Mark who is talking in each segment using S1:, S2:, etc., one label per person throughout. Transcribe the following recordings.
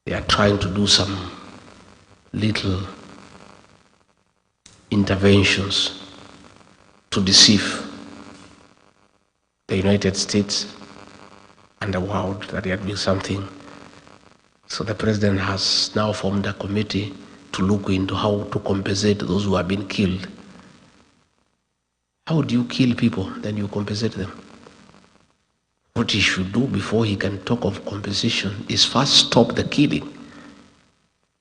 S1: They are trying to do some little interventions to deceive the United States and the world that they are doing something. So the president has now formed a committee to look into how to compensate those who have been killed. How do you kill people, then you compensate them? What he should do before he can talk of compensation is first stop the killing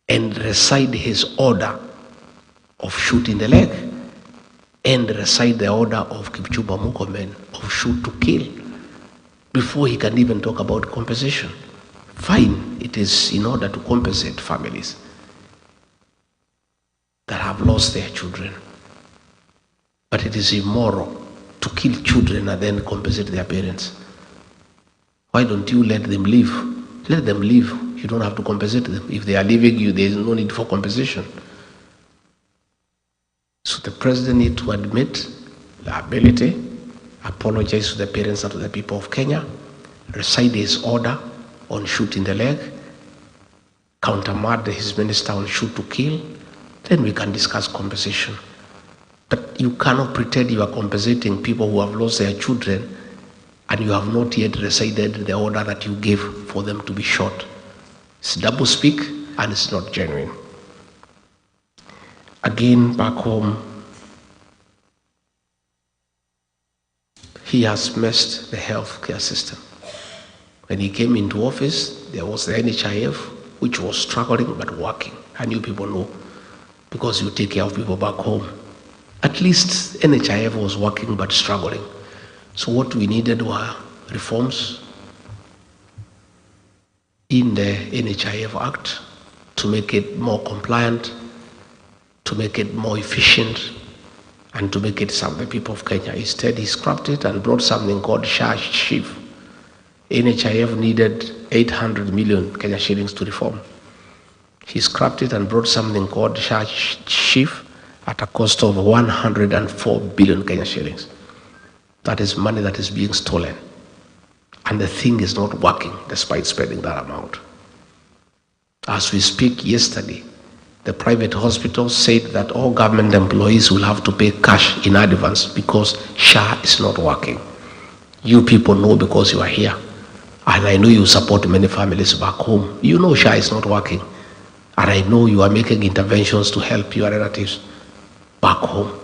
S1: and recite his order of shooting the leg and recite the order of Kipchumba Murkomen of shoot to kill before he can even talk about compensation. Fine, it is in order to compensate families that have lost their children. But it is immoral to kill children and then compensate their parents. Why don't you let them live? Let them live. You don't have to compensate them. If they are leaving you, there is no need for compensation. So the president needs to admit liability, apologize to the parents and to the people of Kenya, recite his order on shooting the leg, countermand his minister on shoot to kill, then we can discuss compensation. But you cannot pretend you are compensating people who have lost their children and you have not yet recited the order that you gave for them to be shot. It's double speak and it's not genuine. Again, back home, he has messed the healthcare system. When he came into office, there was the NHIF, which was struggling but working. And you people know, because you take care of people back home. At least NHIF was working but struggling. So what we needed were reforms in the NHIF Act to make it more compliant, to make it more efficient, and to make it serve the people of Kenya. Instead, he scrapped it and brought something called SHIF. NHIF needed 800 million Kenya shillings to reform. He scrapped it and brought something called SHIF at a cost of 104 billion Kenya shillings. That is money that is being stolen. And the thing is not working despite spending that amount. As we speak yesterday, the private hospital said that all government employees will have to pay cash in advance because SHA is not working. You people know because you are here. And I know you support many families back home. You know SHA is not working. And I know you are making interventions to help your relatives back home.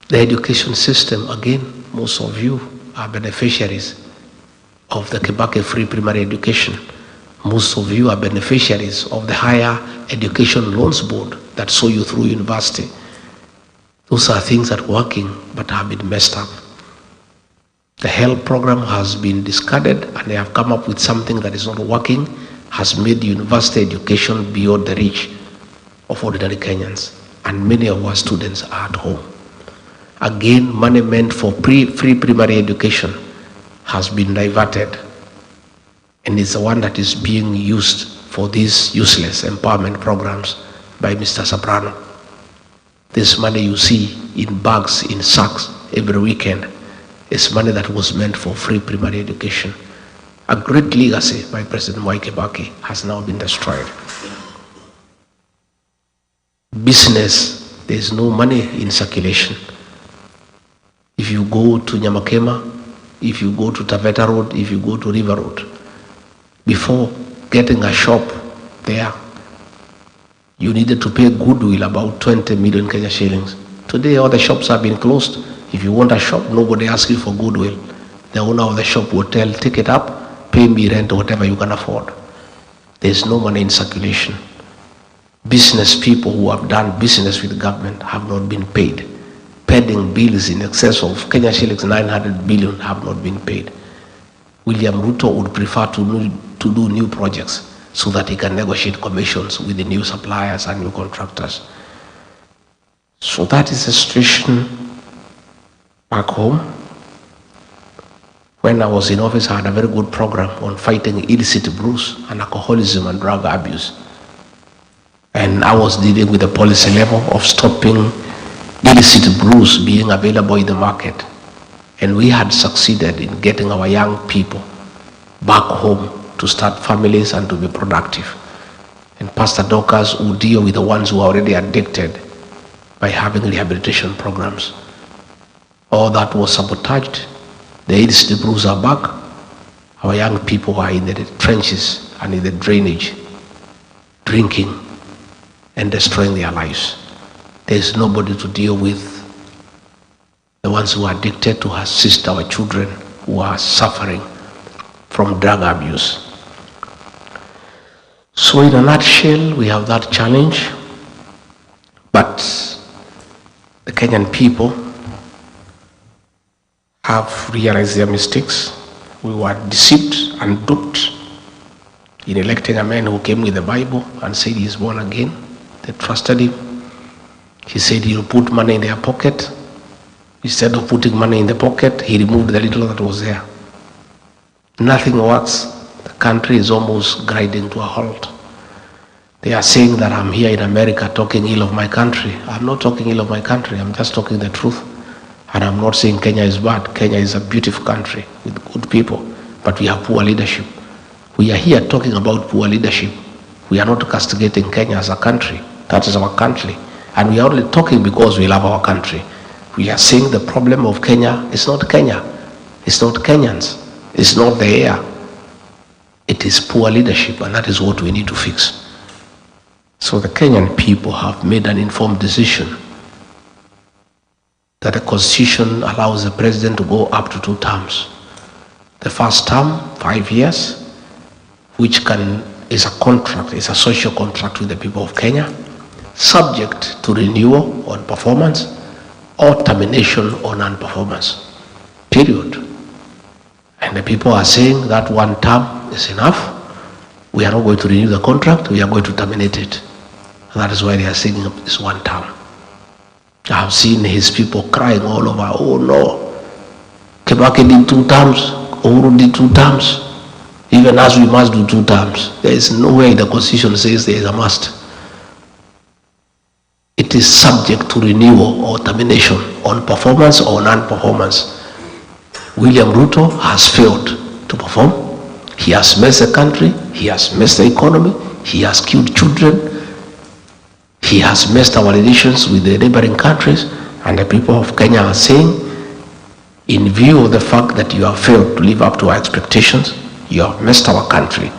S1: The education system, again, most of you are beneficiaries of the Kibaki Free Primary Education. Most of you are beneficiaries of the Higher Education Loans Board that saw you through university. Those are things that are working but have been messed up. The health program has been discarded and they have come up with something that is not working, has made university education beyond the reach of ordinary Kenyans. And many of our students are at home. Again, money meant for free primary education has been diverted and is the one that is being used for these useless empowerment programs by Mr. Soprano. This money you see in bags, in sacks every weekend is money that was meant for free primary education. A great legacy by President Mwai Kibaki has now been destroyed. Business, there is no money in circulation. If you go to Nyamakema, if you go to Taveta Road, if you go to River Road, before getting a shop there, you needed to pay goodwill about 20 million Kenya shillings. Today, all the shops have been closed. If you want a shop, nobody asks you for goodwill. The owner of the shop will tell, take it up, pay me rent or whatever you can afford. There's no money in circulation. Business people who have done business with the government have not been paid. Pending bills in excess of Kenya shillings 900 billion have not been paid. William Ruto would prefer to do new projects so that he can negotiate commissions with the new suppliers and new contractors. So that is the situation back home. When I was in office, I had a very good program on fighting illicit brews and alcoholism and drug abuse. And I was dealing with the policy level of stopping illicit brews being available in the market. And we had succeeded in getting our young people back home to start families and to be productive. And Pastor Dorcas will deal with the ones who are already addicted by having rehabilitation programs. All that was sabotaged. The AIDS, the brews are back. Our young people are in the trenches and in the drainage, drinking and destroying their lives. There's nobody to deal with the ones who are addicted, to assist our children who are suffering from drug abuse. So in a nutshell, we have that challenge, but the Kenyan people have realized their mistakes. We were deceived and duped in electing a man who came with the Bible and said he is born again. They trusted him. He said he'll put money in their pocket. Instead of putting money in the pocket, he removed the little that was there. Nothing works. The country is almost grinding to a halt. They are saying that I'm here in America talking ill of my country. I'm not talking ill of my country. I'm just talking the truth. And I'm not saying Kenya is bad. Kenya is a beautiful country with good people, but we have poor leadership. We are here talking about poor leadership. We are not castigating Kenya as a country. That is our country. And we are only talking because we love our country. We are saying the problem of Kenya is not Kenya. It's not Kenyans. It's not the air. It is poor leadership, and that is what we need to fix. So the Kenyan people have made an informed decision that the constitution allows the president to go up to 2 terms. The first term, 5 years, which is a contract, is a social contract with the people of Kenya, subject to renewal on performance or termination on non-performance, period. And the people are saying that 1 term is enough. We are not going to renew the contract, we are going to terminate it. And that is why they are saying it's 1 term. I have seen his people crying all over, oh no, Kibaki did 2 terms, Uhuru did 2 terms, even as we must do 2 terms. There is no way the constitution says there is a must. It is subject to renewal or termination on performance or non-performance. William Ruto has failed to perform. He has messed the country, he has messed the economy, he has killed children, he has messed our relations with the neighboring countries, and the people of Kenya are saying, in view of the fact that you have failed to live up to our expectations, you have messed our country,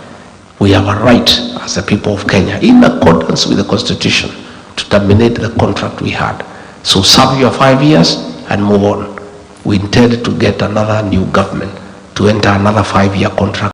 S1: we have a right as the people of Kenya, in accordance with the constitution, to terminate the contract we had. So serve your 5 years and move on. We intend to get another new government to enter another 5-year contract.